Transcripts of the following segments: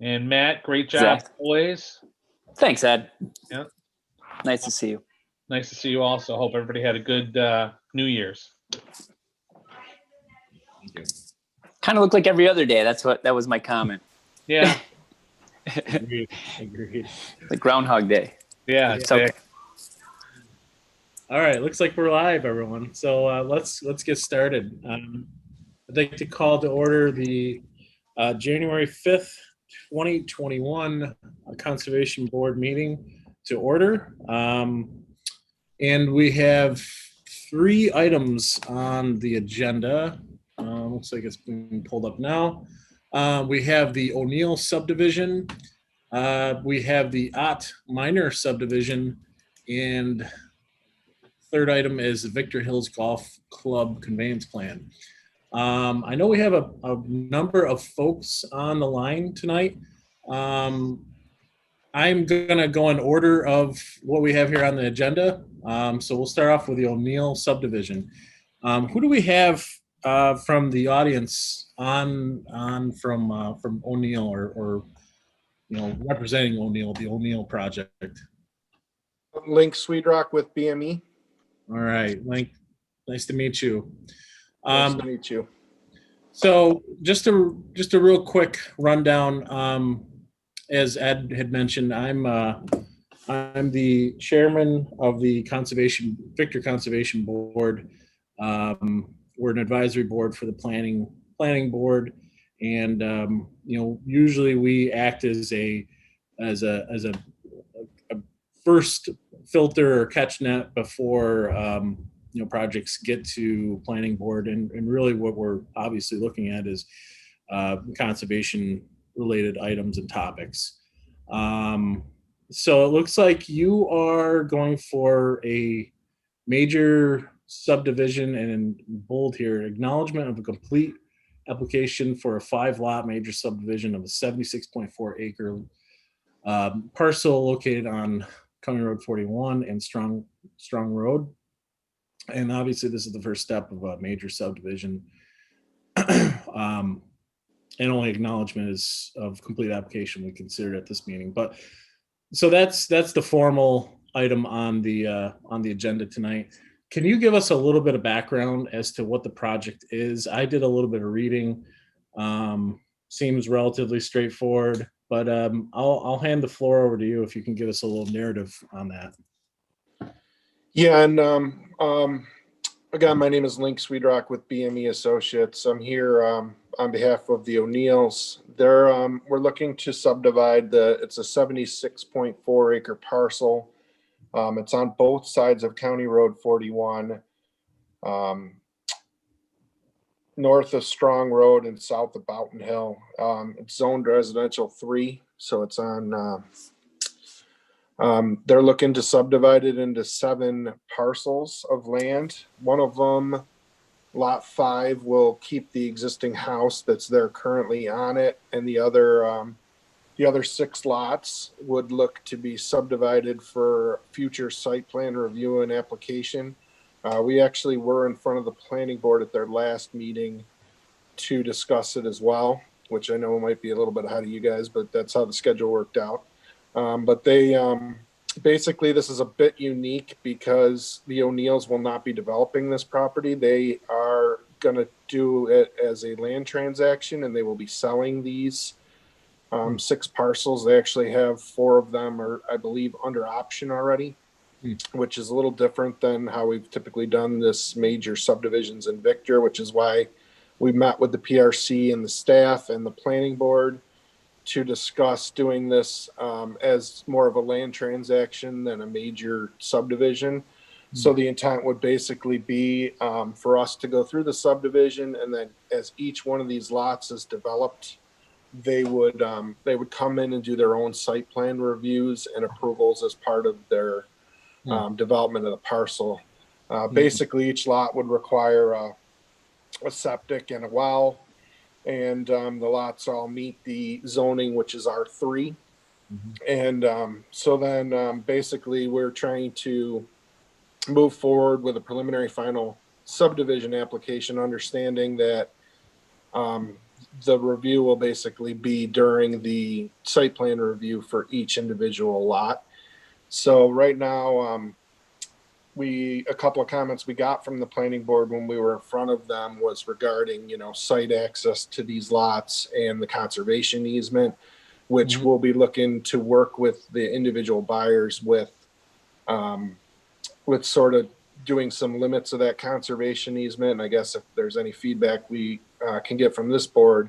And Matt, great job Zach. always. Thanks, Ed. Yeah. Nice to see you. Nice to see you also. Hope everybody had a good New Year's. Thank you. Kind of looked like every other day. That was my comment. Yeah. Agreed. Like Groundhog Day. Yeah. It's okay. All right, looks like we're live, everyone. So let's get started. I'd like to call to order the January 5th, 2021 Conservation Board meeting to order. And we have 3 items on the agenda. Looks like it's being pulled up now. We have the O'Neill subdivision. We have the Ott minor subdivision, and third item is the Victor Hills Golf Club conveyance plan. I know we have a number of folks on the line tonight. I'm going to go in order of what we have here on the agenda. So we'll start off with the O'Neill subdivision. Who do we have from the audience on from O'Neill or representing O'Neill, the O'Neill project? Link Sweetrock with BME. All right, Link, nice to meet you. Nice to meet you. So just a real quick rundown. As Ed had mentioned, I'm the chairman of the Victor Conservation Board. We're an advisory board for the planning board, and usually we act as a first filter or catch net before projects get to planning board, and really what we're obviously looking at is conservation related items and topics. So it looks like you are going for a major subdivision, and in bold here, acknowledgement of a complete application for a 5-lot major subdivision of a 76.4 acre parcel located on County Road 41 and Strong Road. And obviously this is the first step of a major subdivision. And only acknowledgement is of complete application we considered at this meeting. But so that's the formal item on the agenda tonight. Can you give us a little bit of background as to what the project is? I did a little bit of reading. Seems relatively straightforward, but I'll hand the floor over to you if you can give us a little narrative on that. Yeah, and again, my name is Link Sweetrock with BME Associates. I'm here on behalf of the O'Neills. We're looking to subdivide it's a 76.4 acre parcel. It's on both sides of County Road 41, north of Strong Road and south of Boughton Hill. It's zoned residential 3, so it's on. They're looking to subdivide it into 7 parcels of land. One of them, lot 5, will keep the existing house that's there currently on it, and the other 6 lots would look to be subdivided for future site plan review and application. We actually were in front of the planning board at their last meeting to discuss it as well, which I know might be a little bit ahead of you guys, but that's how the schedule worked out. But they basically, this is a bit unique because the O'Neills will not be developing this property. They are going to do it as a land transaction, and they will be selling these 6 parcels. They actually have 4 of them are, I believe, under option already, which is a little different than how we've typically done this major subdivisions in Victor, which is why we met with the PRC and the staff and the planning board to discuss doing this as more of a land transaction than a major subdivision. So the intent would basically be for us to go through the subdivision, and then as each one of these lots is developed, they would come in and do their own site plan reviews and approvals as part of their development of the parcel. Basically, each lot would require a septic and a well, and the lots all meet the zoning, which is R3. And so then basically we're trying to move forward with a preliminary final subdivision application, understanding that the review will basically be during the site plan review for each individual lot. So right now, a couple of comments we got from the planning board when we were in front of them was regarding, site access to these lots and the conservation easement, which we'll be looking to work with the individual buyers with sort of doing some limits of that conservation easement. And I guess if there's any feedback we can get from this board,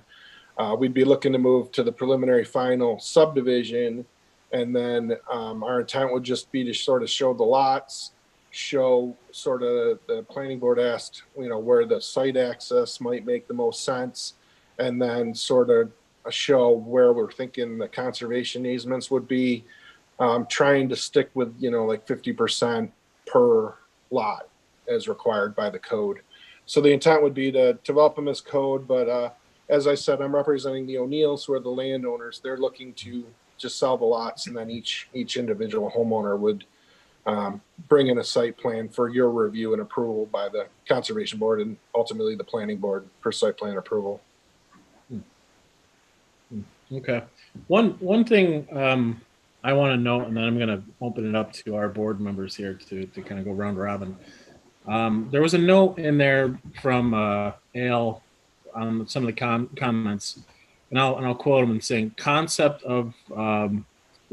we'd be looking to move to the preliminary final subdivision. And then our intent would just be to sort of show the lots, show sort of the planning board asked, where the site access might make the most sense, and then sort of show where we're thinking the conservation easements would be, trying to stick with, like 50% per lot as required by the code. So the intent would be to develop them as code, but as I said, I'm representing the O'Neills, who are the landowners. They're looking to just sell the lots, and then each individual homeowner would bring in a site plan for your review and approval by the conservation board and ultimately the planning board for site plan approval. Okay. One thing I want to note, and then I'm going to open it up to our board members here to kind of go round robin. There was a note in there from Al on some of the comments, and I'll quote him and saying, concept of the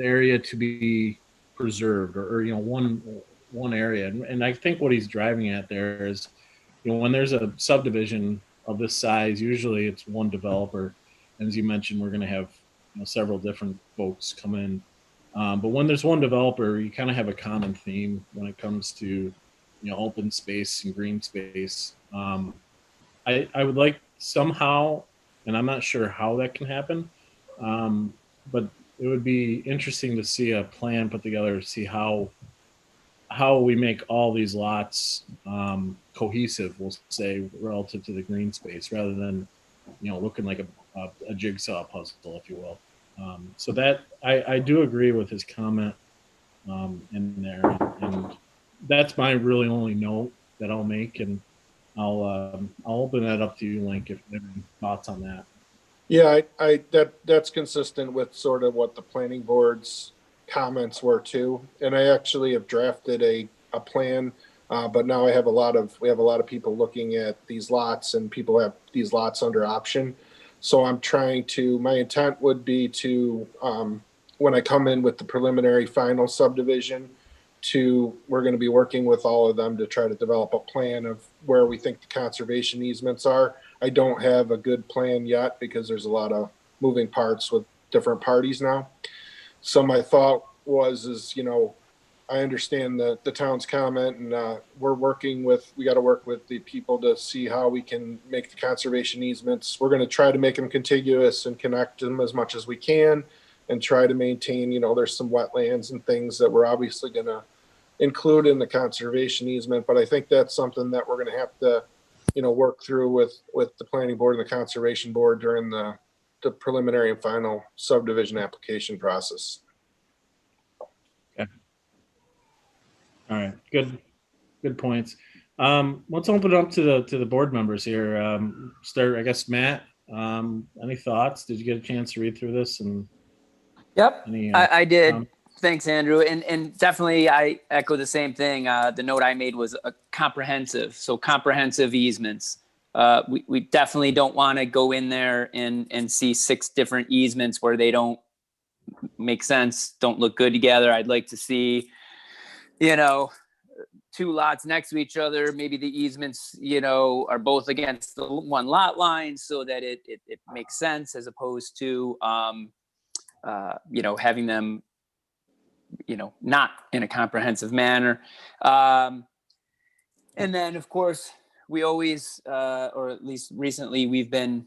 area to be preserved, or one area. And I think what he's driving at there is, when there's a subdivision of this size, usually it's one developer. And as you mentioned, we're going to have several different folks come in. But when there's one developer, you kind of have a common theme when it comes to open space and green space. I would like somehow, and I'm not sure how that can happen, but it would be interesting to see a plan put together to see how we make all these lots cohesive, we'll say, relative to the green space, rather than looking like a jigsaw puzzle, if you will. So that I do agree with his comment in there, and that's my really only note that I'll make, and I'll open that up to you, Link, if you have any thoughts on that. Yeah, that's consistent with sort of what the planning board's comments were too. And I actually have drafted a plan, but now we have a lot of people looking at these lots, and people have these lots under option. So my intent would be to, when I come in with the preliminary final subdivision, we're going to be working with all of them to try to develop a plan of where we think the conservation easements are. I don't have a good plan yet because there's a lot of moving parts with different parties now. So my thought is, I understand the town's comment, and we got to work with the people to see how we can make the conservation easements. We're going to try to make them contiguous and connect them as much as we can, and try to maintain, there's some wetlands and things that we're obviously going to include in the conservation easement. But I think that's something that we're going to have to, work through with the planning board and the conservation board during the preliminary and final subdivision application process. Okay. All right. Good points. Let's open it up to the board members here. Start, I guess, Matt. Any thoughts? Did you get a chance to read through this? And Yep, I did. Thanks, Andrew. And definitely I echo the same thing. The note I made was comprehensive easements. We definitely don't want to go in there and see 6 different easements where they don't make sense, don't look good together. I'd like to see, 2 lots next to each other. Maybe the easements, are both against the one lot line so that it makes sense, as opposed to, having them, not in a comprehensive manner. And then, of course, we always, or at least recently, we've been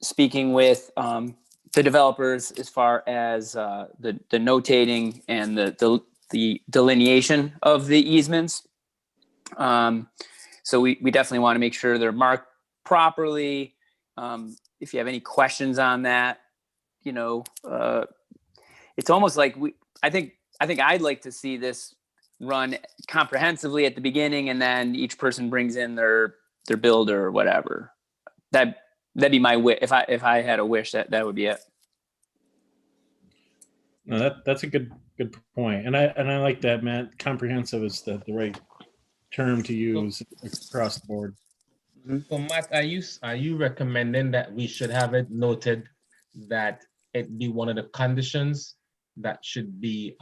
speaking with the developers as far as the notating and the delineation of the easements. So we definitely want to make sure they're marked properly. If you have any questions on that, it's almost like I think I'd like to see this run comprehensively at the beginning, and then each person brings in their builder or whatever. That That'd be my wish. If I had a wish, that would be it. No, that's a good point, and I like that, Matt. Comprehensive is the right term to use across the board. So Matt, are you recommending that we should have it noted that it be one of the conditions that should be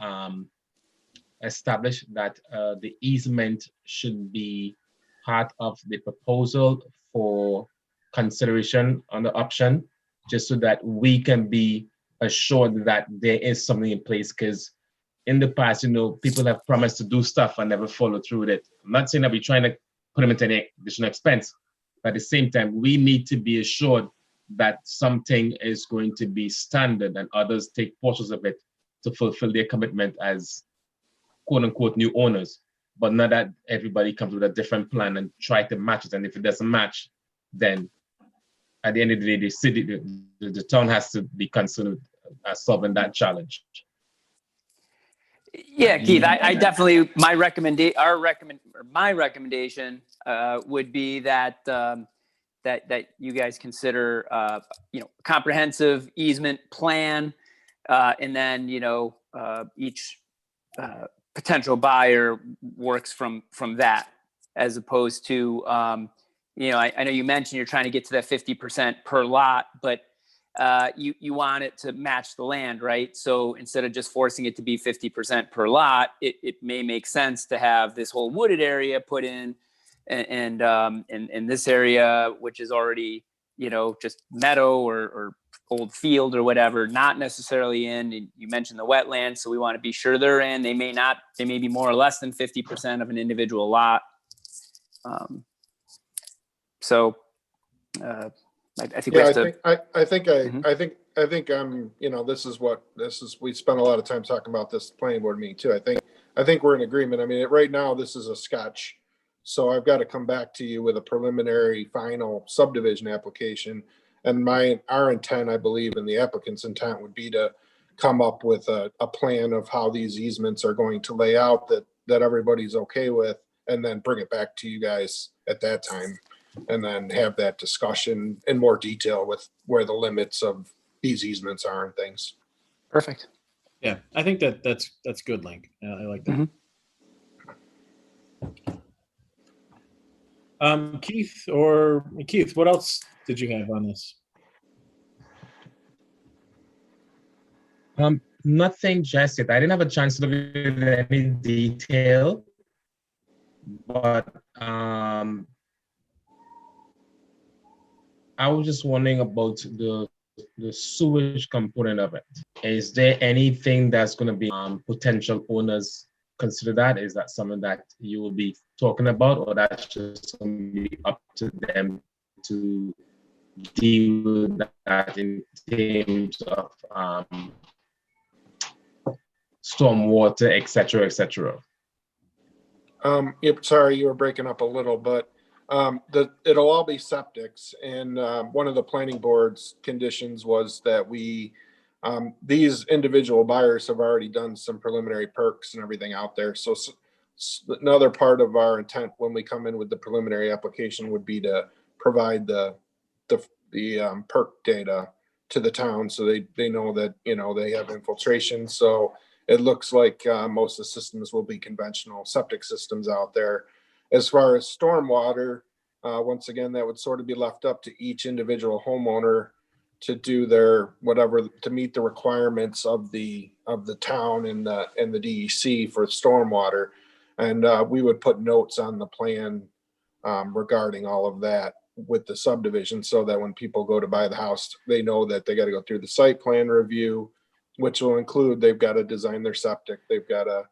established, that the easement should be part of the proposal for consideration on the option, just so that we can be assured that there is something in place? Because in the past, people have promised to do stuff and never follow through with it. I'm not saying that we're trying to put them into any additional expense, but at the same time, we need to be assured that something is going to be standard and others take portions of it to fulfill their commitment as quote unquote new owners, but not that everybody comes with a different plan and try to match it. And if it doesn't match, then at the end of the day, the town has to be concerned with solving that challenge. Yeah, Keith, I definitely, my recommendation would be that that you guys consider comprehensive easement plan, and then each potential buyer works from that, as opposed to I know you mentioned you're trying to get to that 50% per lot, but you want it to match the land, right? So instead of just forcing it to be 50% per lot, it may make sense to have this whole wooded area put in, and this area, which is already, just meadow or old field or whatever, not necessarily in. And you mentioned the wetlands, so we want to be sure they're in. They may be more or less than 50% of an individual lot. I think we spent a lot of time talking about this planning board meeting too. I think we're in agreement. I mean, right now this is a sketch, so I've got to come back to you with a preliminary final subdivision application. And our intent, I believe, and the applicant's intent would be to come up with a plan of how these easements are going to lay out that everybody's okay with, and then bring it back to you guys at that time, and then have that discussion in more detail with where the limits of these easements are and things. Perfect. Yeah, I think that's good, Link. I like that. Mm-hmm. Keith, what else did you have on this? Nothing just yet. I didn't have a chance to look at any detail, but I was just wondering about the sewage component of it. Is there anything that's going to be potential owners consider that? Is that something that you will be talking about, or that's just going to be up to them to deal with that in terms of stormwater, et cetera, et cetera? Sorry, you were breaking up a little, but it'll all be septics. And one of the planning board's conditions was that these individual buyers have already done some preliminary perks and everything out there. So another part of our intent when we come in with the preliminary application would be to provide the perk data to the town, so they know that they have infiltration. So it looks like most of the systems will be conventional septic systems out there. As far as stormwater, once again, that would sort of be left up to each individual homeowner to do their whatever to meet the requirements of the town and the DEC for stormwater. And we would put notes on the plan regarding all of that with the subdivision, so that when people go to buy the house, they know that they got to go through the site plan review, which will include they've got to design their septic, they've got to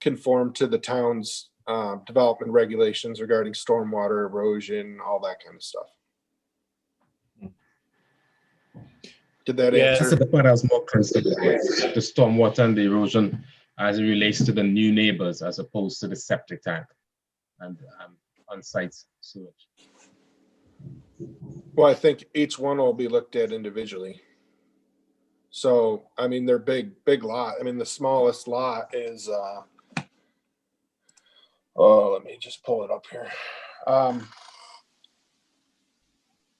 conform to the town's development regulations regarding stormwater, erosion, all that kind of stuff. Did that answer? That's the part I was more concerned with, the stormwater and the erosion as it relates to the new neighbors, as opposed to the septic tank and on-site sewage. Well, I think each one will be looked at individually. So, I mean, they're big lot. I mean, the smallest lot is, let me just pull it up here.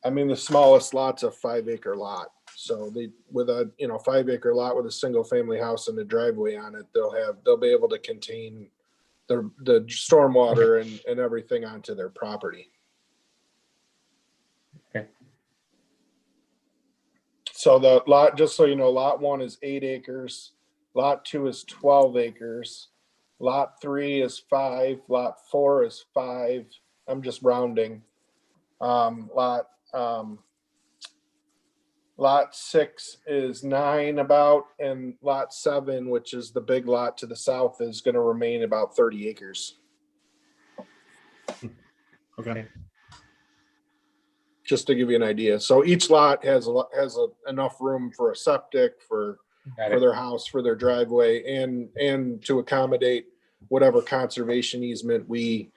I mean, the smallest lot's a 5-acre lot. So with a 5-acre lot with a single family house and a driveway on it, they'll be able to contain the stormwater and everything onto their property. Okay. So the lot, just so you know, lot 1 is 8 acres, lot 2 is 12 acres, lot 3 is 5, lot 4 is 5. I'm just rounding. Lot 6 is 9 about, and lot 7, which is the big lot to the south, is going to remain about 30 acres. Okay. Just to give you an idea. So each lot has enough room for a septic, for their house, for their driveway, and to accommodate whatever conservation easement we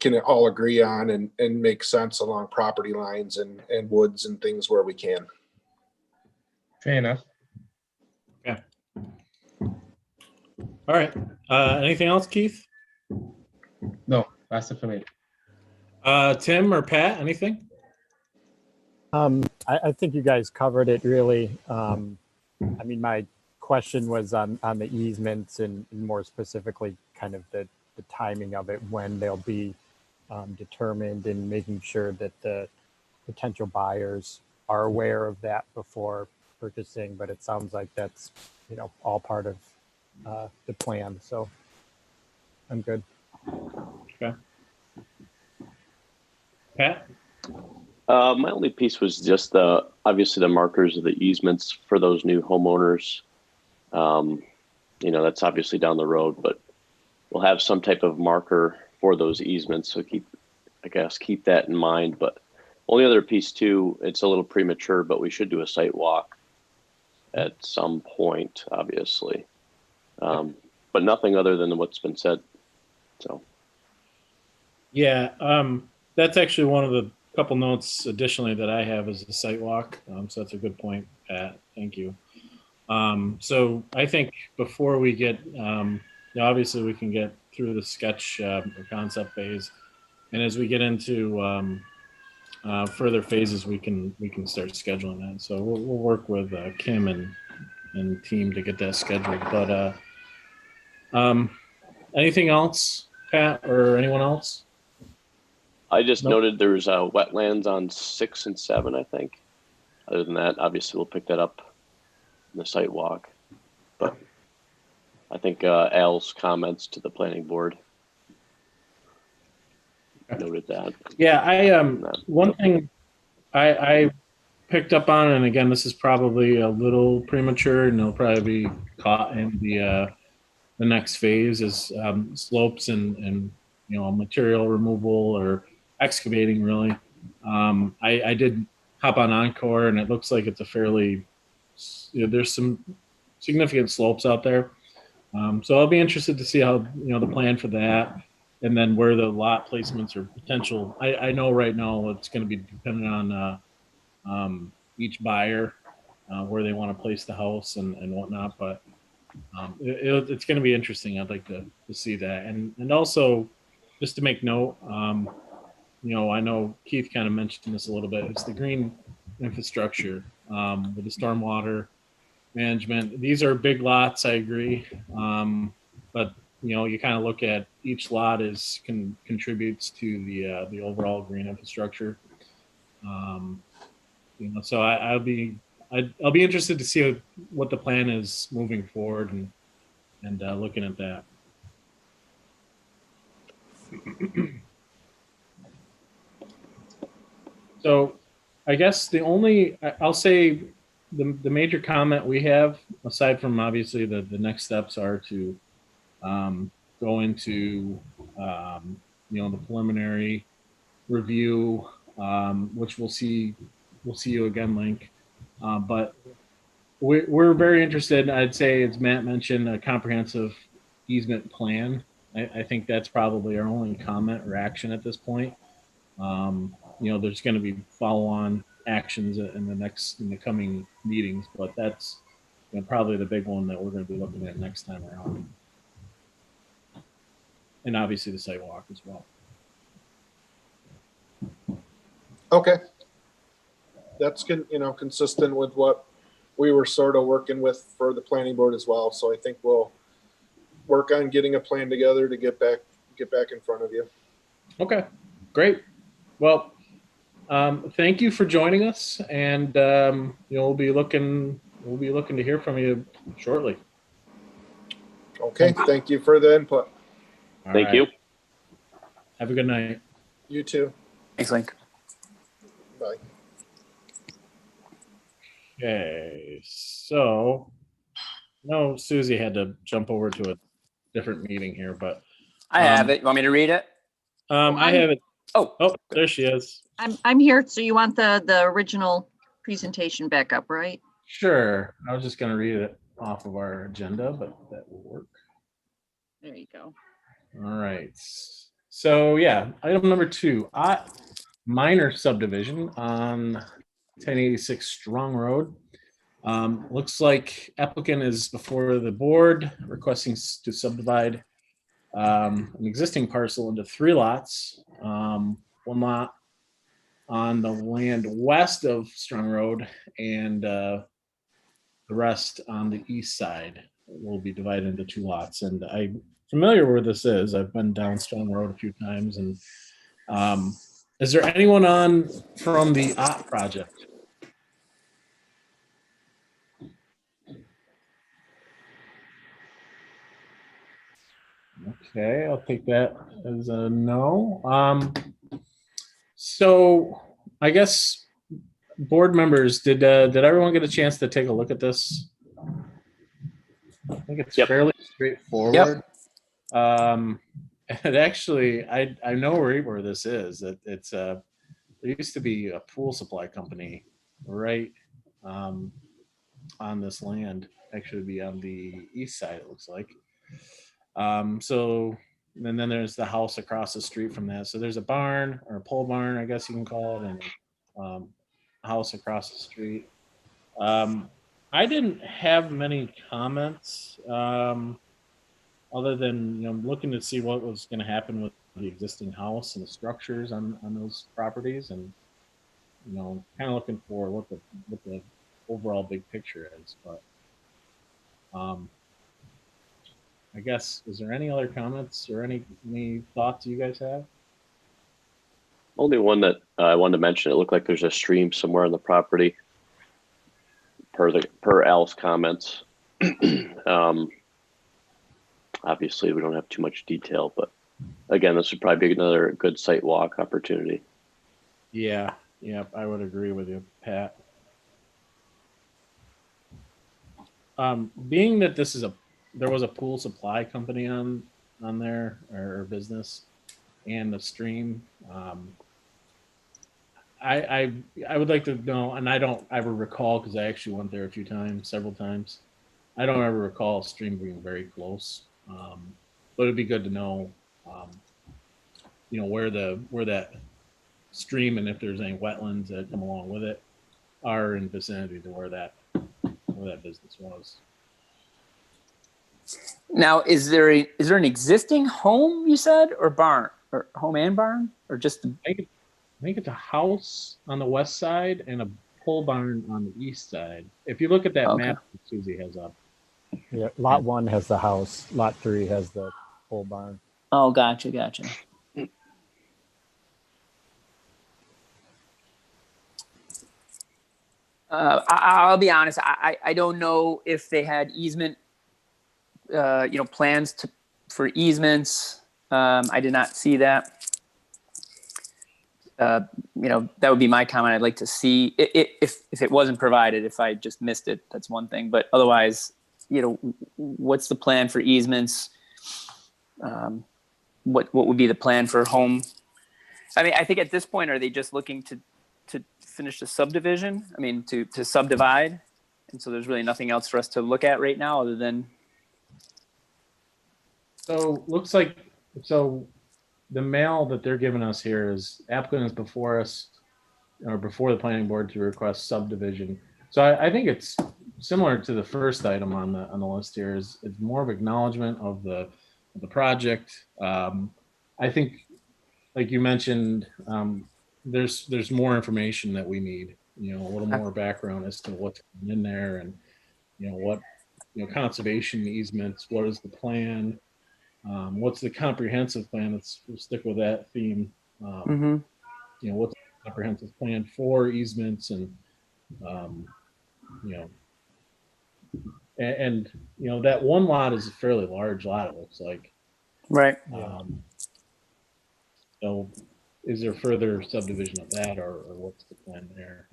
can all agree on and make sense along property lines and woods and things where we can. Fair enough. Okay. All right. Anything else, Keith? No, that's it for me. Tim or Pat, anything? I think you guys covered it really. I mean, my question was on the easements and more specifically kind of the timing of it, when they'll be determined, and making sure that the potential buyers are aware of that before purchasing. But it sounds like that's, all part of the plan. So I'm good. Okay. Pat? My only piece was just obviously the markers of the easements for those new homeowners. That's obviously down the road, but we'll have some type of marker for those easements. So keep that in mind. But only other piece too, it's a little premature, but we should do a site walk at some point, obviously. But nothing other than what's been said. So. Yeah, that's actually one of the couple notes additionally that I have is the site walk. So that's a good point, Pat. Thank you. So I think before we get, obviously we can get through the sketch or concept phase, and as we get into further phases, we can start scheduling that. So we'll work with Kim and team to get that scheduled. But anything else, Pat, or anyone else? I just noted there's wetlands on 6 and 7, I think. Other than that, obviously we'll pick that up in the site walk. But I think Al's comments to the planning board noted that. Yeah, one thing I picked up on, and again, this is probably a little premature, and it'll probably be caught in the next phase, is slopes and material removal or excavating, really. I did hop on Encore, and it looks like it's a fairly there's some significant slopes out there. So I'll be interested to see how the plan for that, and then where the lot placements are potential. I know right now it's going to be dependent on each buyer, where they want to place the house and whatnot, but it's going to be interesting. I'd like to see that, and also just to make note, I know Keith kind of mentioned this a little bit. It's the green infrastructure with the stormwater management. These are big lots, I agree, but you kind of look at each lot contributes to the overall green infrastructure. So I'll be interested to see what the plan is moving forward and looking at that. So I guess I'll say the major comment we have, aside from obviously the next steps, are to go into the preliminary review, which we'll see you again, Link. But we're very interested. I'd say, as Matt mentioned, a comprehensive easement plan. I think that's probably our only comment or action at this point. There's going to be follow-on actions in the coming meetings, but that's probably the big one that we're going to be looking at next time around. And obviously the site walk as well. Okay. that's consistent with what we were sort of working with for the planning board as well. So I think we'll work on getting a plan together to get back in front of you. Okay, great. Well, thank you for joining us, and we'll be looking to hear from you shortly. Okay, thank you for the input. Thank you. Have a good night. You too. Thanks, Link. Bye. Okay, so no, Susie had to jump over to a different meeting here, but I have it. You want me to read it? I have it. Oh, There she is. I'm here. So you want the original presentation back up, right? Sure. I was just going to read it off of our agenda, but that will work. There you go. All right. So yeah, item number 2, minor subdivision on 1086 Strong Road. Looks like applicant is before the board requesting to subdivide an existing parcel into 3 lots. One lot on the land west of Strong Road, and the rest on the east side will be divided into 2 lots. And I'm familiar where this is. I've been down Strong Road a few times. And is there anyone on from the OT project? Okay, I'll take that as a no. So I guess board members, did everyone get a chance to take a look at this? I think it's fairly straightforward. And actually, I know where this is. It's there used to be a pool supply company right on this land. Actually, be on the east side. It looks like. So, and then there's the house across the street from that. So there's a barn, or a pole barn, I guess you can call it, and a house across the street. I didn't have many comments, other than looking to see what was going to happen with the existing house and the structures on those properties, and kind of looking for what the overall big picture is. But I guess, is there any other comments or any thoughts you guys have? Only one that I wanted to mention. It looked like there's a stream somewhere on the property. Per Al's comments. Obviously, we don't have too much detail, but again, this would probably be another good site walk opportunity. Yeah, I would agree with you, Pat. Being that there was a pool supply company on there, or business, and the stream. I would like to know, and I don't ever recall, because I actually went there several times. I don't ever recall a stream being very close, but it'd be good to know, where that stream, and if there's any wetlands that come along with it, are in vicinity to where that business was. Now, is there an existing home, you said, or barn, or home and barn, or just? I think it's a house on the west side and a pole barn on the east side. If you look at that map that Susie has up. Yeah, lot 1 has the house. Lot 3 has the pole barn. Oh, gotcha. I'll be honest. I don't know if they had easement, plans for easements. I did not see that. That would be my comment. I'd like to see if it wasn't provided. If I just missed it, that's one thing. But otherwise, what's the plan for easements? What would be the plan for home? I mean, I think at this point, are they just looking to finish the subdivision? I mean, to subdivide, and so there's really nothing else for us to look at right now other than. So looks like the mail that they're giving us here is applicant is before us, or before the planning board, to request subdivision. So I think it's similar to the first item on the list here. It's more of acknowledgement of the project. I think, like you mentioned, there's more information that we need a little more background as to what's going in there, and what conservation easements. What is the plan? What's the comprehensive plan? We'll stick with that theme. What's the comprehensive plan for easements, and and that one lot is a fairly large lot, it looks like. Right. So is there further subdivision of that, or what's the plan there?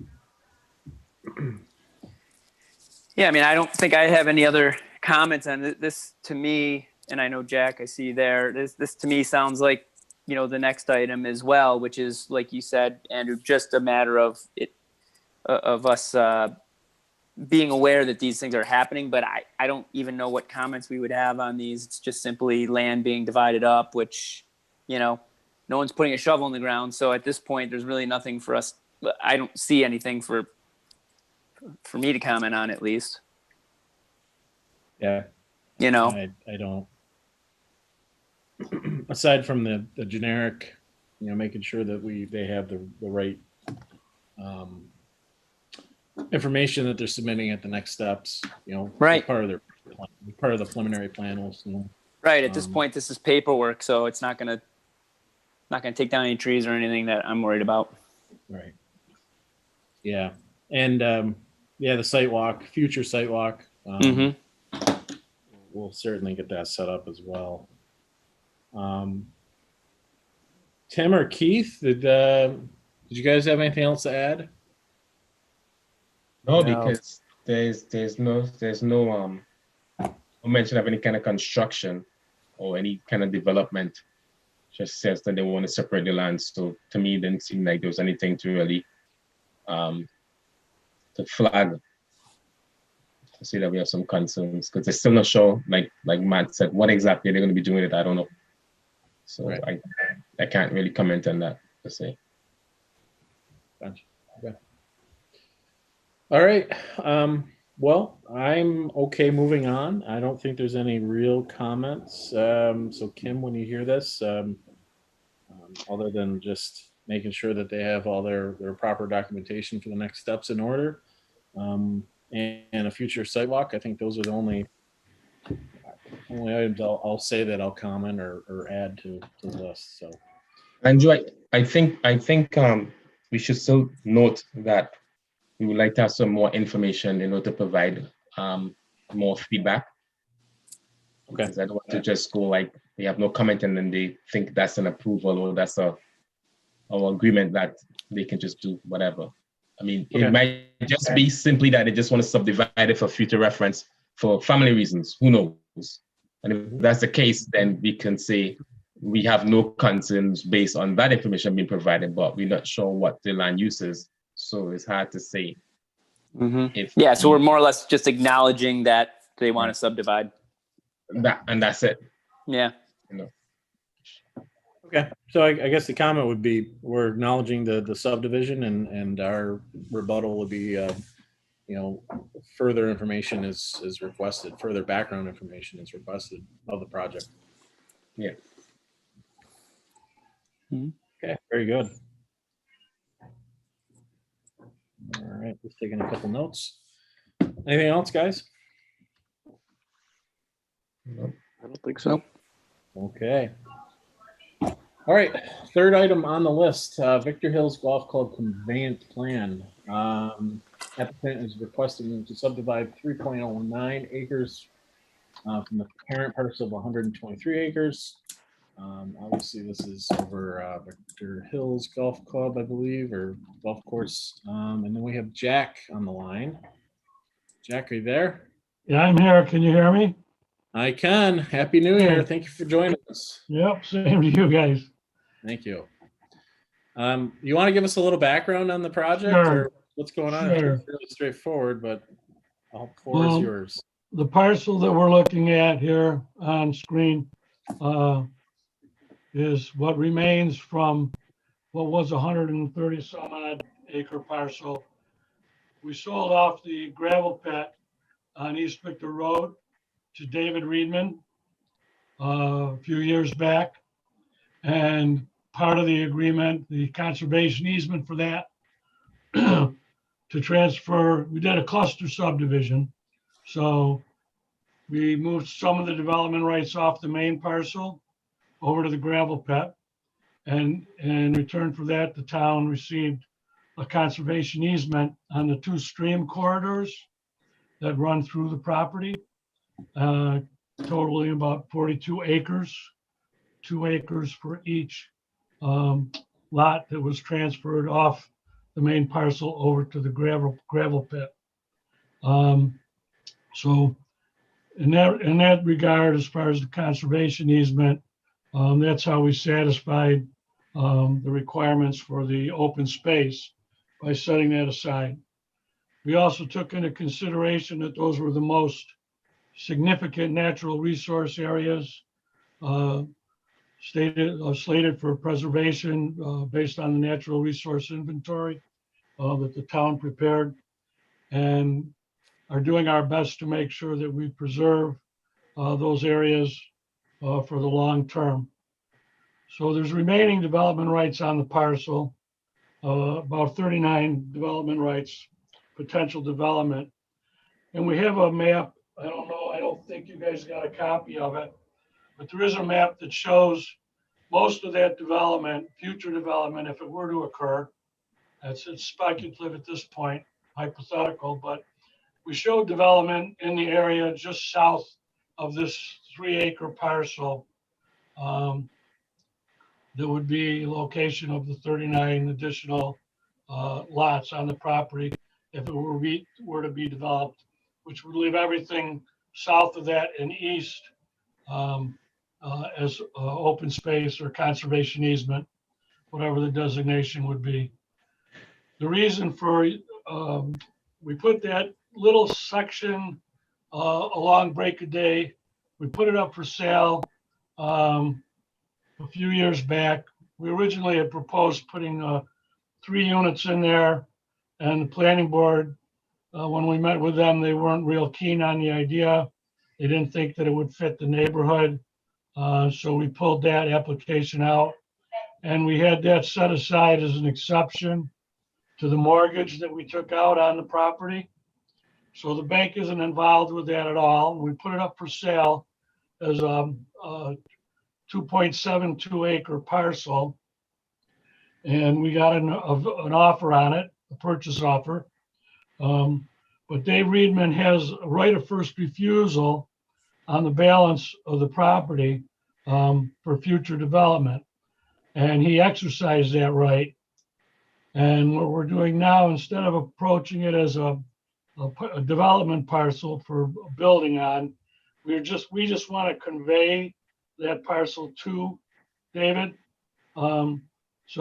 Yeah, I mean, I don't think I have any other comments on this. To me, and I know Jack, I see you there. This to me sounds like, the next item as well, which is, like you said, Andrew, just a matter of us being aware that these things are happening. But I don't even know what comments we would have on these. It's just simply land being divided up, which, no one's putting a shovel in the ground. So at this point, there's really nothing for us. I don't see anything for me to comment on, at least. Yeah. I don't. Aside from the generic, making sure that they have the right information that they're submitting at the next steps. Right. Part of the preliminary plan. Right. At this point, this is paperwork, so it's not gonna take down any trees or anything that I'm worried about. Right. Yeah. And the site walk, future site walk. We'll certainly get that set up as well. Tim or Keith, did you guys have anything else to add? No, because there's no mention of any kind of construction or any kind of development. Just says that they want to separate the land. So to me, it didn't seem like there was anything to really to flag to see that we have some concerns, because they're still not sure, like Matt said, what exactly they're going to be doing with it. I don't know. So right. I can't really comment on that per se. Gotcha. Okay. All right. Well, I'm okay moving on. I don't think there's any real comments. So Kim, when you hear this, other than just making sure that they have all their proper documentation for the next steps in order, and a future site walk, I think those are the only items I'll say that I'll comment or add to the list. So, Andrew, I think we should still note that we would like to have some more information in order to provide more feedback. Okay. Because I don't want to just go like they have no comment and then they think that's an approval or that's our agreement that they can just do whatever. I mean, It might just be simply that they just want to subdivide it for future reference for family reasons. Who knows? And if that's the case, then we can say we have no concerns based on that information being provided, but we're not sure what the land use is. So it's hard to say. So we're more or less just acknowledging that they want to subdivide. That's it. Yeah. Okay. So I guess the comment would be we're acknowledging the subdivision, and our rebuttal would be further information is requested, further background information is requested of the project. Yeah. Okay, very good. All right, just taking a couple notes. Anything else, guys? No, I don't think so. Okay. All right, third item on the list, Victor Hills Golf Club conveyance plan. Applicant is requesting to subdivide 3.09 acres from the parent parcel of 123 acres. Obviously, this is over Victor Hills Golf Club, I believe, or golf course. And then we have Jack on the line. Jack, are you there? Yeah, I'm here. Can you hear me? I can. Happy New Year. Thank you for joining us. Yep, same to you guys. Thank you. You want to give us a little background on the project? Sure. Or what's going on? Sure. It's really straightforward, but all floor is yours. The parcel that we're looking at here on screen is what remains from what was 130 some odd acre parcel. We sold off the gravel pit on East Victor Road to David Reedman a few years back. And part of the agreement, the conservation easement for that to transfer, we did a cluster subdivision. So we moved some of the development rights off the main parcel over to the gravel pit. And in return for that, the town received a conservation easement on the 2 stream corridors that run through the property, totaling about 42 acres, 2 acres for each lot that was transferred off the main parcel over to the gravel pit. So in that regard, as far as the conservation easement, that's how we satisfied the requirements for the open space by setting that aside. We also took into consideration that those were the most significant natural resource areas slated for preservation based on the natural resource inventory that the town prepared, and are doing our best to make sure that we preserve those areas for the long term. So there's remaining development rights on the parcel, about 39 development rights, potential development. And we have a map. I don't know, I don't think you guys got a copy of it, but there is a map that shows most of that development, future development, if it were to occur. It's speculative at this point, hypothetical, but we show development in the area just south of this 3-acre parcel. That would be location of the 39 additional lots on the property if it were to be developed, which would leave everything south of that and east as open space or conservation easement, whatever the designation would be. The reason for we put that little section along Break a Day, we put it up for sale a few years back. We originally had proposed putting 3 units in there, and the planning board, when we met with them, they weren't real keen on the idea. They didn't think that it would fit the neighborhood. So we pulled that application out, and we had that set aside as an exception to the mortgage that we took out on the property. So the bank isn't involved with that at all. We put it up for sale as a 2.72 acre parcel. And we got an offer on it, a purchase offer. But Dave Reedman has a right of first refusal on the balance of the property for future development. And he exercised that right. And what we're doing now, instead of approaching it as a development parcel for building on, we just want to convey that parcel to David so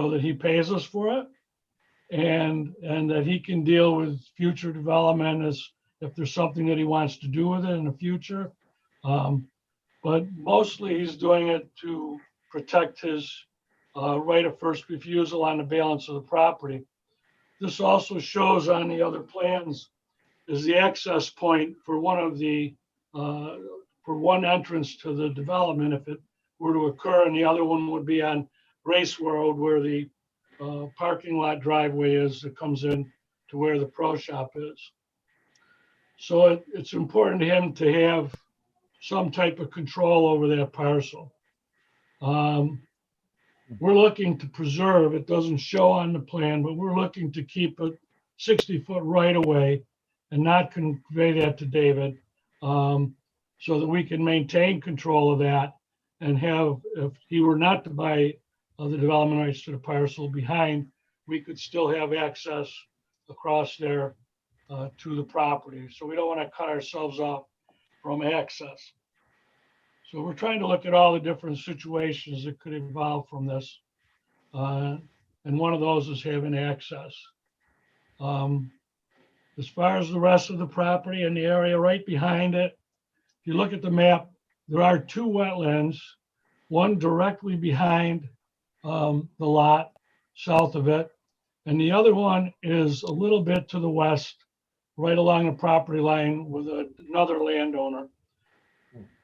that he pays us for it, and that he can deal with future development as if there's something that he wants to do with it in the future. But mostly he's doing it to protect his right of first refusal on the balance of the property. This also shows on the other plans is the access point for one of the for one entrance to the development if it were to occur, and the other one would be on Race Road where the parking lot driveway is that comes in to where the pro shop is. So it's important to him to have some type of control over that parcel. We're looking to preserve, it doesn't show on the plan, but we're looking to keep a 60-foot right of way and not convey that to David, so that we can maintain control of that and have, if he were not to buy the development rights to the parcel behind, we could still have access across there to the property. So we don't want to cut ourselves off from access. So we're trying to look at all the different situations that could evolve from this. And one of those is having access. As far as the rest of the property and the area right behind it, if you look at the map, there are 2 wetlands, one directly behind the lot south of it, and the other one is a little bit to the west, right along the property line with another landowner.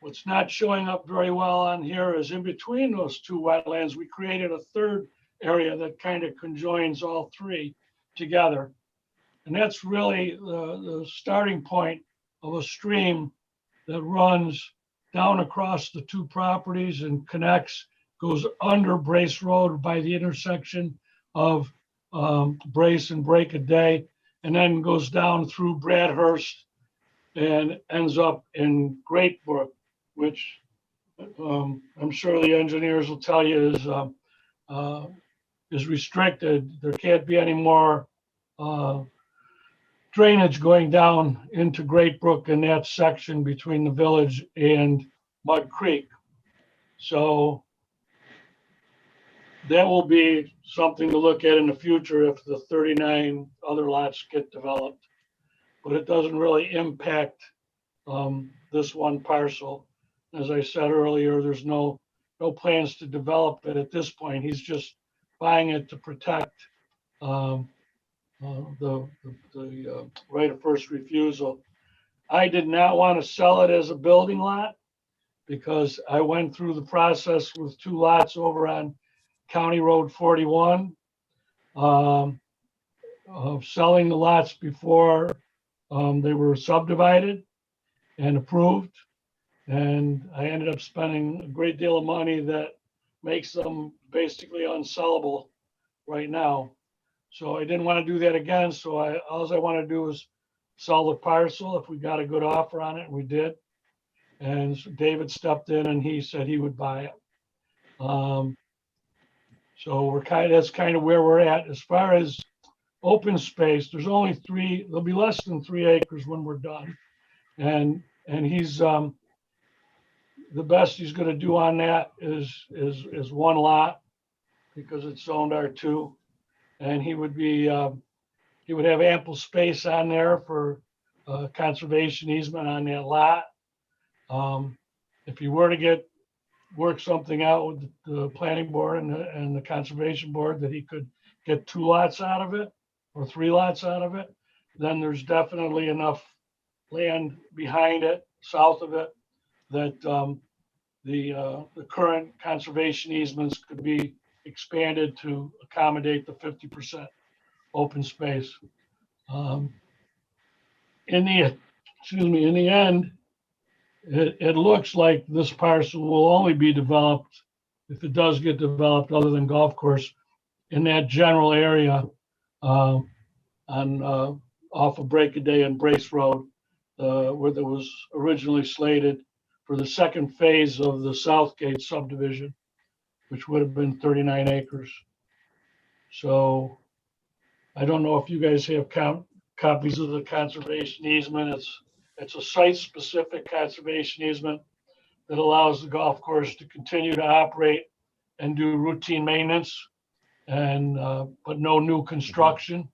What's not showing up very well on here is in between those 2 wetlands, we created a third area that kind of conjoins all 3 together. And that's really the starting point of a stream that runs down across the two properties and connects, goes under Brace Road by the intersection of Brace and Break a Day, and then goes down through Bradhurst and ends up in Great Brook, which I'm sure the engineers will tell you is restricted. There can't be any more drainage going down into Great Brook in that section between the village and Mud Creek. So that will be something to look at in the future if the 39 other lots get developed. But it doesn't really impact this one parcel. As I said earlier, there's no plans to develop it at this point. He's just buying it to protect the right of first refusal. I did not want to sell it as a building lot because I went through the process with two lots over on County Road 41 of selling the lots before they were subdivided and approved. And I ended up spending a great deal of money that makes them basically unsellable right now. So I didn't want to do that again. So all I want to do is sell the parcel if we got a good offer on it, and we did. And so David stepped in and he said he would buy it. So that's kind of where we're at. As far as open space, there's only there'll be less than 3 acres when we're done. And he's, the best he's going to do on that is one lot because it's zoned R2. And he would have ample space on there for conservation easement on that lot. If he were to work something out with the planning board and the conservation board that he could get 2 lots out of it or 3 lots out of it, then there's definitely enough land behind it, south of it, that the current conservation easements could be expanded to accommodate the 50% open space. In the end, it looks like this parcel will only be developed, if it does get developed, other than golf course, in that general area off of Break a Day and Brace Road, where there was originally slated for the second phase of the Southgate subdivision, which would have been 39 acres. So I don't know if you guys have copies of the conservation easement. It's a site-specific conservation easement that allows the golf course to continue to operate and do routine maintenance, and but no new construction.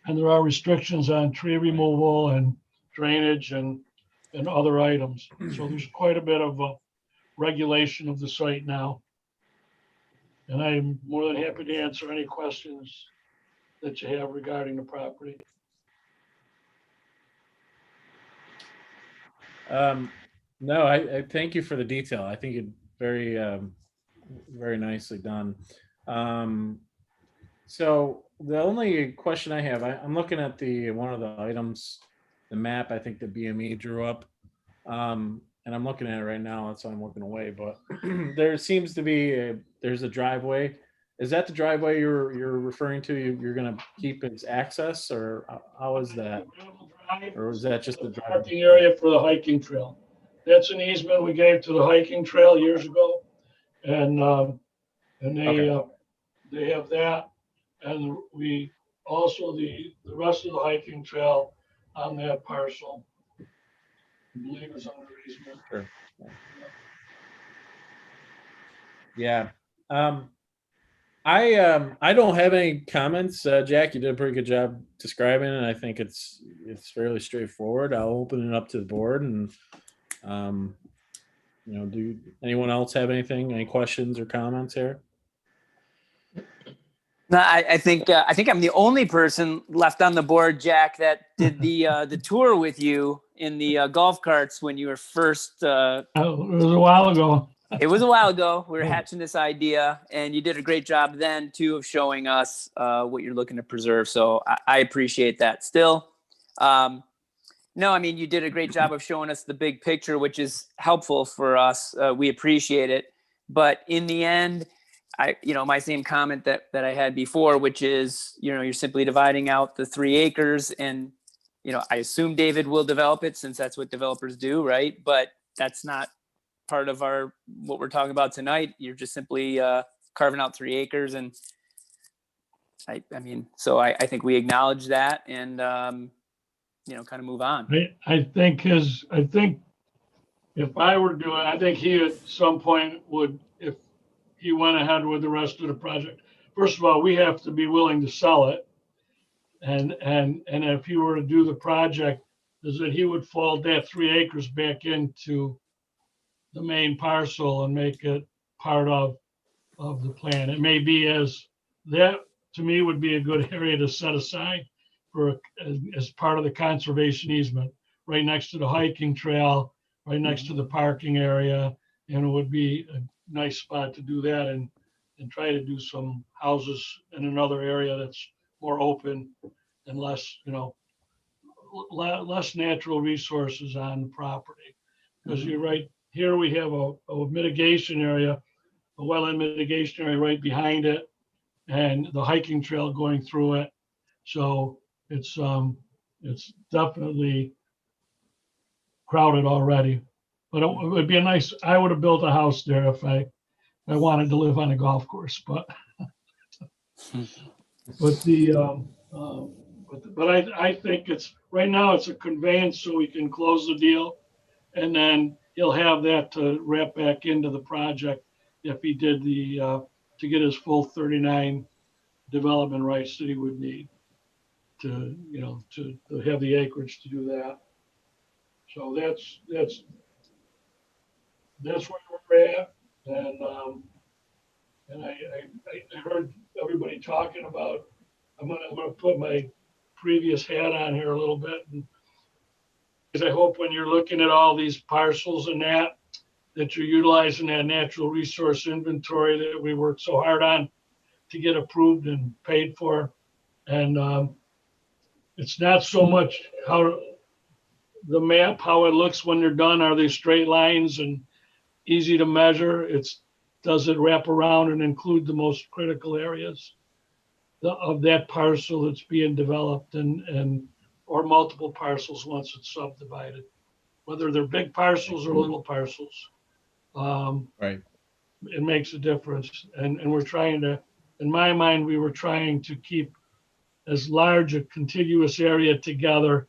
And there are restrictions on tree removal and drainage and other items. So there's quite a bit of regulation of the site now. And I'm more than happy to answer any questions that you have regarding the property. No, I thank you for the detail. I think it very nicely done. So the only question I have, I'm looking at one of the items, the map I think the BME drew up, and I'm looking at it right now. That's why I'm looking away. But there seems to be there's a driveway. Is that the driveway you're referring to? You're going to keep its access, or how is that? Or is that just the parking area for the hiking trail? That's an easement we gave to the hiking trail years ago, and they have that, and we also the rest of the hiking trail on that parcel, I believe, is under easement. Sure. Yeah. I don't have any comments. Jack, you did a pretty good job describing it. I think it's fairly straightforward. I'll open it up to the board, and do anyone else have any questions or comments here? No, I think I'm the only person left on the board, Jack, that did the tour with you in the golf carts when you were first. It was a while ago. It was a while ago. We were hatching this idea, and you did a great job then too of showing us what you're looking to preserve. So I appreciate that. Still, no, I mean, you did a great job of showing us the big picture, which is helpful for us. We appreciate it. But in the end, my same comment that I had before, which is, you're simply dividing out the 3 acres, and, I assume David will develop it since that's what developers do, right? But that's not part of what we're talking about tonight. You're just simply carving out 3 acres. And I think we acknowledge that and, kind of move on. I think if I were doing, I think he at some point would, if he went ahead with the rest of the project. First of all, we have to be willing to sell it. And if he were to do the project, is that he would fold that 3 acres back into the main parcel and make it part of the plan. It may be that to me would be a good area to set aside as part of the conservation easement, right next to the hiking trail, right next to the parking area. And it would be a nice spot to do that and try to do some houses in another area that's more open and less, less natural resources on the property. Because you're right, here we have a mitigation area, a wetland mitigation area right behind it, and the hiking trail going through it. So it's definitely crowded already. But it would be I would have built a house there if I wanted to live on a golf course, but I think right now it's a conveyance so we can close the deal, and then he'll have that to wrap back into the project if he did to get his full 39 development rights that he would need to have the acreage to do that. So that's where we're at, and I heard everybody talking about. I'm gonna put my previous hat on here a little bit, because I hope when you're looking at all these parcels and that you're utilizing that natural resource inventory that we worked so hard on to get approved and paid for. And it's not so much how the map, how it looks when they're done. Are they straight lines and easy to measure? Does it wrap around and include the most critical areas of that parcel that's being developed, or multiple parcels once it's subdivided, whether they're big parcels or little parcels. Right. It makes a difference. And we're trying to, in my mind, we were trying to keep as large a contiguous area together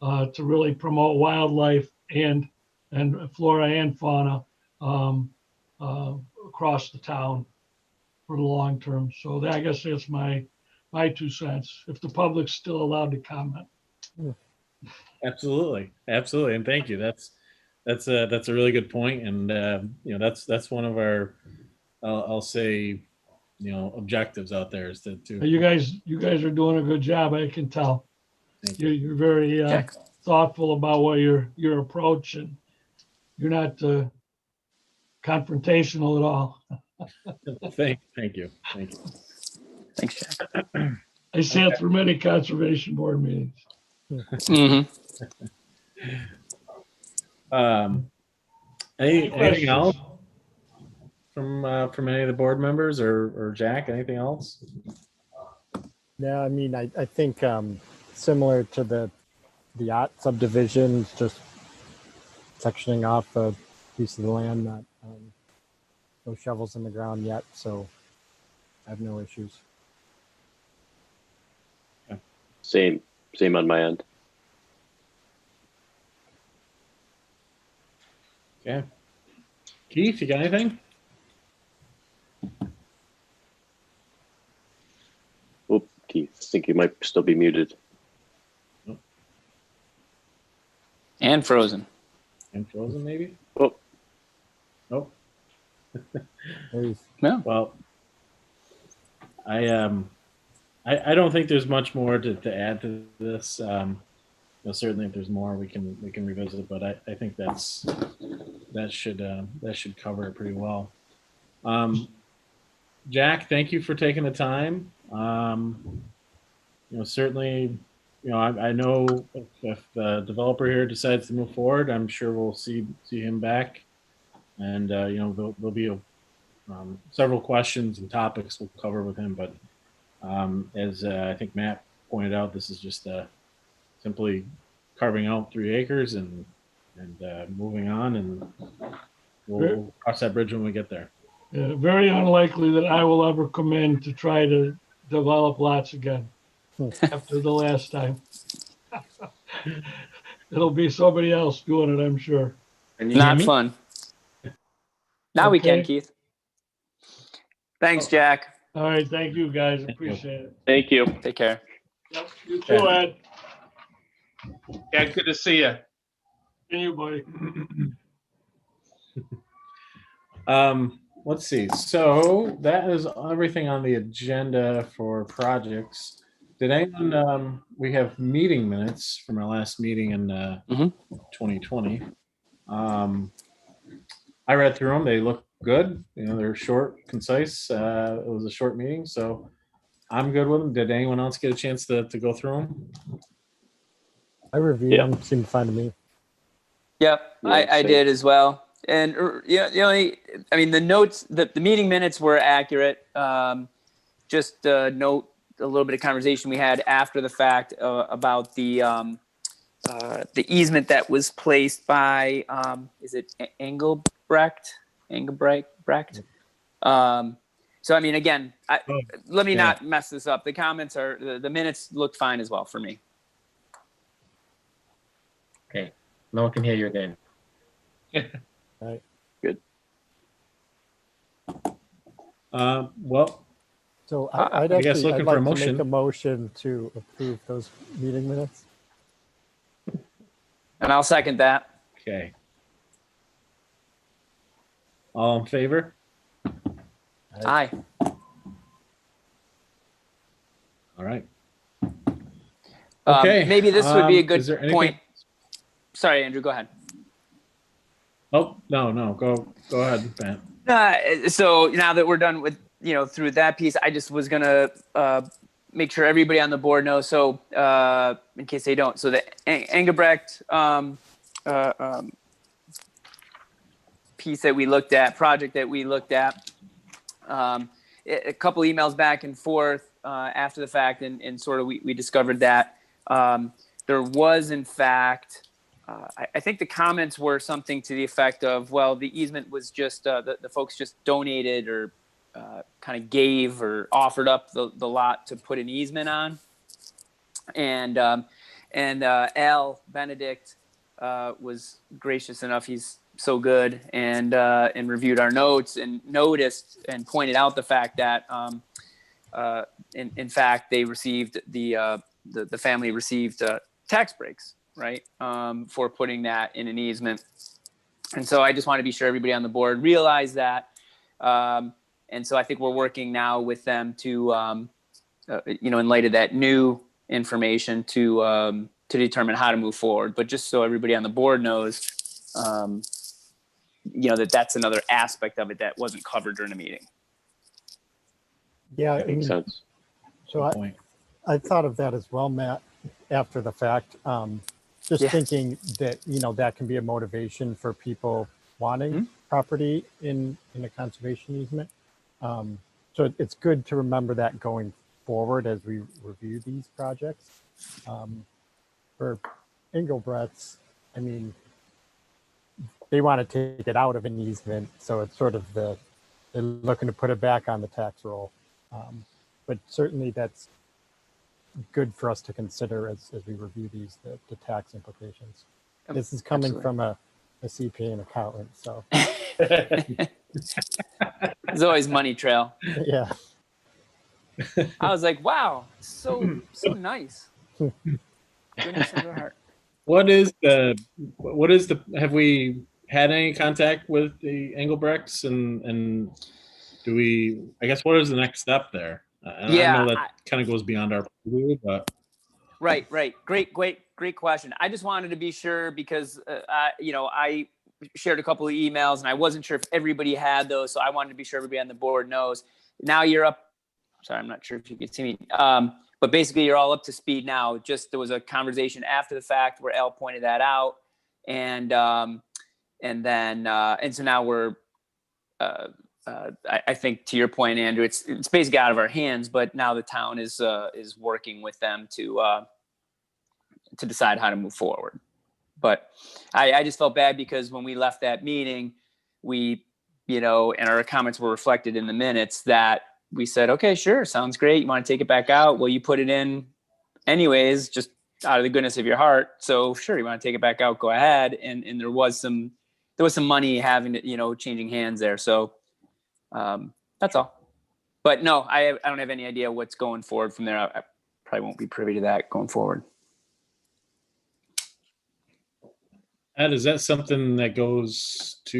to really promote wildlife and flora and fauna across the town for the long term. So I guess that's my 2 cents, if the public's still allowed to comment. Absolutely, and thank you. That's a really good point, and that's one of our, I'll say, objectives out there is to You guys are doing a good job. I can tell. You're very thoughtful about what your approach, and you're not confrontational at all. Thank you. Thanks, Jack. I sat through many conservation board meetings. Anything else from any of the board members or Jack? Anything else? Yeah, I mean, I think similar to the yacht subdivision, just sectioning off a piece of the land, not no shovels in the ground yet, so I have no issues. Same on my end. Okay. Keith, you got anything? Oh, Keith, I think you might still be muted. And frozen. Maybe? Oh. Nope. No. Well, I don't think there's much more to add to this. Certainly if there's more we can revisit it, but I think that's that should cover it pretty well. Jack, thank you for taking the time. Certainly, I know if the developer here decides to move forward, I'm sure we'll see him back, and there'll be several questions and topics we'll cover with him. But as I think Matt pointed out, this is just simply carving out 3 acres and moving on, and we'll cross that bridge when we get there. Yeah, very unlikely that I will ever come in to try to develop lots again after the last time. It'll be somebody else doing it, I'm sure. Not fun. Now we can, Okay. Keith. Thanks, Jack. All right, thank you, guys. Appreciate it. Thank you. Take care. Yep, you too, Ed. Yeah, good to see you. And you, buddy. Let's see. So that is everything on the agenda for projects. Did anyone? We have meeting minutes from our last meeting in 2020. I read through them. They look good. They're short, concise. It was a short meeting, so I'm good with them. Did anyone else get a chance to go through them? I reviewed them. Seemed fine to me. Yep, Yeah, I same. did as well. And the notes, the meeting minutes were accurate. Just note a little bit of conversation we had after the fact about the easement that was placed by is it Engelbrecht? So I mean, again, let me not mess this up. The comments the minutes looked fine as well for me. Okay, no one can hear you again. Right. Good. Well, So I'd I guess actually looking I'd for a like to motion. make a motion to approve those meeting minutes. And I'll second that. Okay. All in favor? Aye. All right. Okay. Maybe this would be a is good there anything- point. Sorry, Andrew, go ahead. Oh, no. Go ahead, Matt. So now that we're done with, through that piece, I just was going to make sure everybody on the board knows. So in case they don't, so the Engelbrecht piece that we looked at, project that we looked at, a couple emails back and forth after the fact, and sort of we discovered that there was, in fact, I think the comments were something to the effect of, well, the easement was just the folks just donated or kind of gave or offered up the lot to put an easement on, and Al Benedict was gracious enough. He's so good and reviewed our notes and noticed and pointed out the fact that in fact they received the family received tax breaks, right, for putting that in an easement. And so I just want to be sure everybody on the board realized that. And so I think we're working now with them to, in light of that new information, to determine how to move forward. But just so everybody on the board knows, that's another aspect of it that wasn't covered during the meeting. Yeah, That makes sense. So I thought of that as well, Matt, after the fact. Just thinking that, that can be a motivation for people wanting property in a conservation easement. So it's good to remember that going forward as we review these projects. For Engelbrecht's, I mean, they want to take it out of an easement, so it's sort of they're looking to put it back on the tax roll. But certainly that's good for us to consider as we review these, the tax implications. This is coming from a CPA and accountant, so. There's always money trail. Yeah. I was like, wow, so nice. Goodness of our heart. Have we had any contact with the Engelbrechts and do we, I guess, what is the next step there? I know that kind of goes beyond our purview, but. Right. Great question. I just wanted to be sure because, shared a couple of emails, and I wasn't sure if everybody had those, so I wanted to be sure everybody on the board knows. Now you're up. Sorry, I'm not sure if you can see me. But basically, you're all up to speed now. Just there was a conversation after the fact where Al pointed that out, and so now we're. I think to your point, Andrew, it's basically out of our hands. But now the town is working with them to decide how to move forward. But I just felt bad because when we left that meeting, we, and our comments were reflected in the minutes that we said, okay, sure, sounds great. You want to take it back out? Well, you put it in anyways, just out of the goodness of your heart. So sure, you want to take it back out, go ahead. And there was some money having to, changing hands there. So that's all. But no, I don't have any idea what's going forward from there. I probably won't be privy to that going forward. Ed, is that something that goes to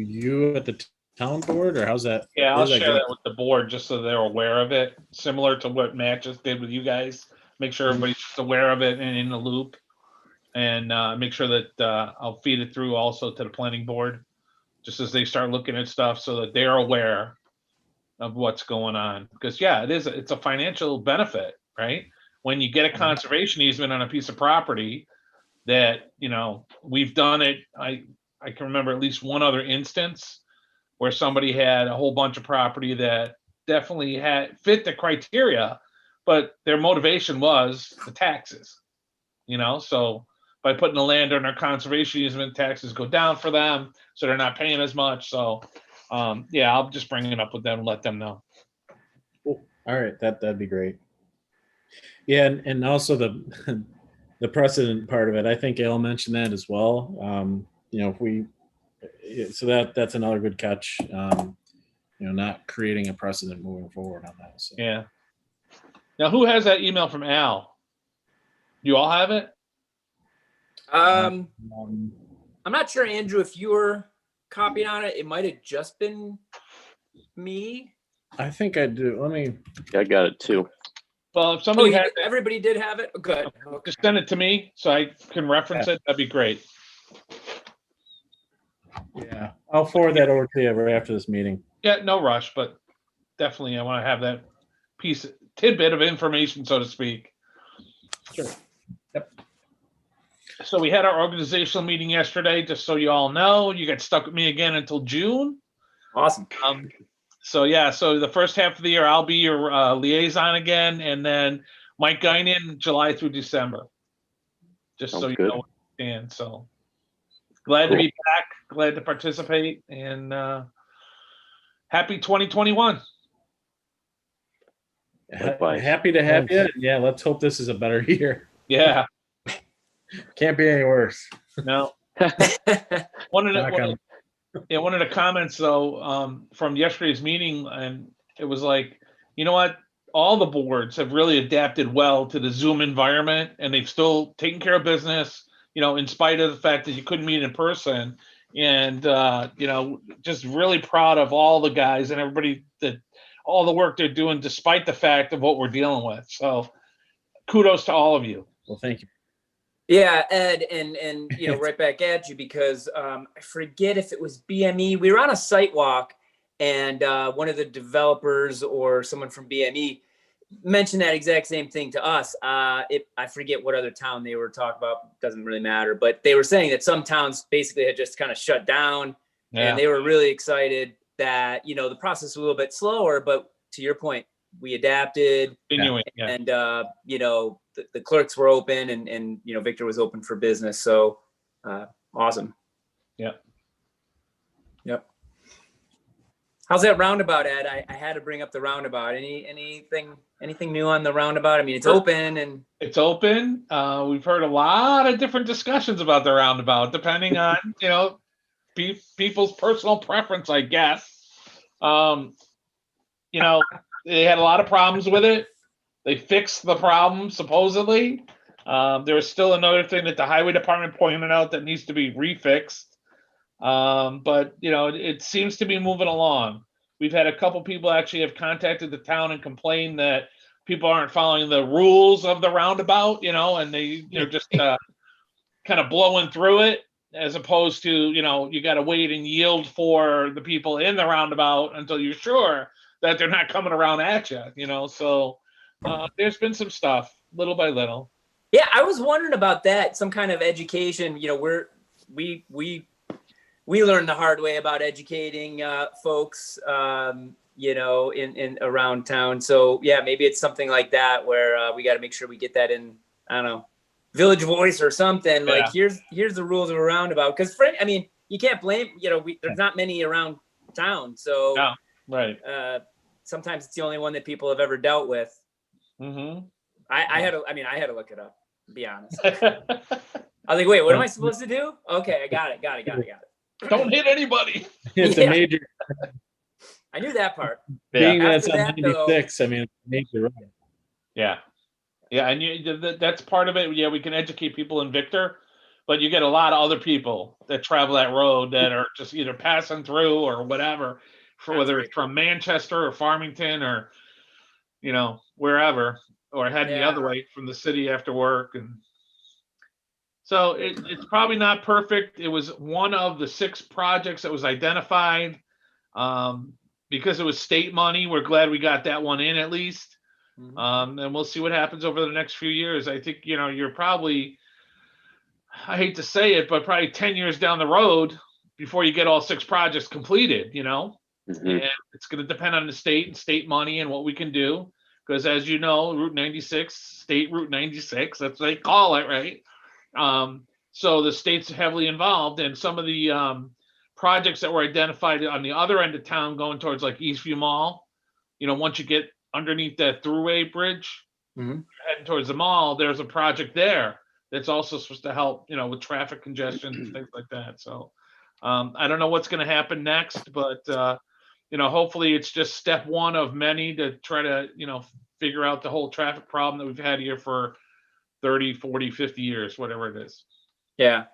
you at the town board, or how's that? Yeah, I'll how's that share go? that with the board just so they're aware of it, similar to what Matt just did with you guys. Make sure everybody's just aware of it and in the loop, and make sure that I'll feed it through also to the planning board, just as they start looking at stuff so that they're aware of what's going on. Because yeah, it's a financial benefit, right? When you get a conservation easement on a piece of property that, we've done it. I can remember at least one other instance where somebody had a whole bunch of property that definitely fit the criteria, but their motivation was the taxes, so by putting the land under conservation easement, taxes go down for them, so they're not paying as much. So yeah, I'll just bring it up with them and let them know. Cool. All right, that'd be great. Yeah, and also the precedent part of it, I think Al mentioned that as well. So that's another good catch. Not creating a precedent moving forward on that. So. Yeah. Now, who has that email from Al? You all have it? I'm not sure, Andrew, if you were copied on it. It might have just been me. I think I do. Let me. Yeah, I got it too. Well, if somebody had it, everybody did have it. Good. just send it to me so I can reference it. That'd be great. Yeah, I'll forward that over to you right after this meeting. Yeah, no rush, but definitely I want to have that tidbit of information, so to speak. Sure. Yep. So we had our organizational meeting yesterday, just so you all know. You got stuck with me again until June. Awesome. So the first half of the year, I'll be your liaison again, and then Mike Guinan, July through December. Just Sounds so you good. know what I stand. So glad to be back, glad to participate, and happy 2021. Likewise. Happy to have you. Yeah, let's hope this is a better year. Yeah. Can't be any worse. No. One of the comments though from yesterday's meeting, and it was like, you know what? All the boards have really adapted well to the Zoom environment, and they've still taken care of business, in spite of the fact that you couldn't meet in person. And just really proud of all the guys and everybody all the work they're doing, despite the fact of what we're dealing with. So kudos to all of you. Well, thank you. Yeah, Ed, and right back at you, because I forget if it was BME. We were on a site walk, and one of the developers or someone from BME mentioned that exact same thing to us. I forget what other town they were talking about. Doesn't really matter, but they were saying that some towns basically had just kind of shut down, and they were really excited that the process was a little bit slower. But to your point, we adapted, and the clerks were open, and Victor was open for business. So awesome. Yep. How's that roundabout, Ed? I had to bring up the roundabout. Anything new on the roundabout? I mean, it's open and it's open. We've heard a lot of different discussions about the roundabout, depending on people's personal preference, I guess. They had a lot of problems with it. They fixed the problem, supposedly. There was still another thing that the highway department pointed out that needs to be refixed. But it seems to be moving along. We've had a couple people actually have contacted the town and complained that people aren't following the rules of the roundabout, and they're just kind of blowing through it. as opposed to, you got to wait and yield for the people in the roundabout until you're sure that they're not coming around at you, so there's been some stuff little by little. Yeah, I was wondering about that. Some kind of education. We learned the hard way about educating folks, in around town. So yeah, maybe it's something like that where we got to make sure we get that in. I don't know, Village Voice or something. Yeah. Like here's the rules of a roundabout. Because you can't blame. There's not many around town. So Yeah, right. Sometimes it's the only one that people have ever dealt with. Mm-hmm. I had to look it up, to be honest. I was like, wait, what am I supposed to do? Okay, I got it. Don't hit anybody. It's a major. I knew that part. Being Yeah. that's on 96, it's a major road. Yeah. Yeah, and that's part of it. Yeah, we can educate people in Victor, but you get a lot of other people that travel that road that are just either passing through or whatever, whether it's from Manchester or Farmington or, wherever, or heading the other way from the city after work. And so it's probably not perfect. It was one of the 6 projects that was identified. Because it was state money, we're glad we got that one in at least. Mm-hmm. And we'll see what happens over the next few years. I think, you're probably, I hate to say it, but probably 10 years down the road before you get all 6 projects completed, Mm-hmm. and it's going to depend on the state and state money and what we can do. Because as you know, Route 96, State Route 96, that's what they call it, right? So the state's heavily involved, and some of the projects that were identified on the other end of town going towards like Eastview Mall, once you get underneath that throughway bridge, Mm-hmm. heading towards the mall, there's a project there that's also supposed to help, with traffic congestion and things like that. So I don't know what's going to happen next, but hopefully it's just step one of many to try to, figure out the whole traffic problem that we've had here for 30, 40, 50 years, whatever it is. Yeah.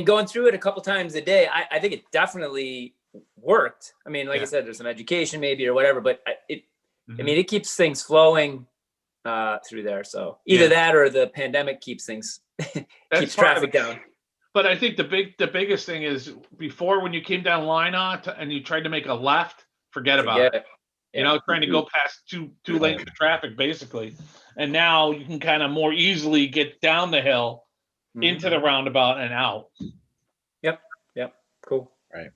Going through it a couple times a day, I think it definitely worked. Like I said, there's some education maybe or whatever, but it keeps things flowing through there. So either that or the pandemic keeps things, keeps traffic down. But I think the biggest thing is before, when you came down Lynott and you tried to make a left, forget about it. Trying to go past two lanes of traffic basically. And now you can kind of more easily get down the hill into the roundabout and out. Yep. Cool. Right.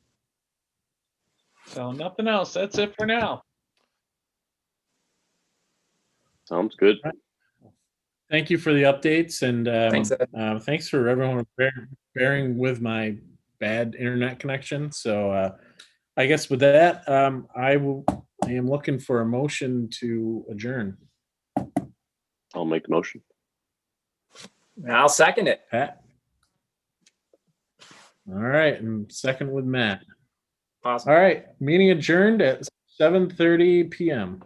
So nothing else. That's it for now. Sounds good. Thank you for the updates, and Thanks, for everyone bearing with my bad internet connection. So I guess with that, I am looking for a motion to adjourn. I'll make the motion. I'll second it. Pat. All right, and second with Matt. Awesome. All right, meeting adjourned at 7:30 p.m.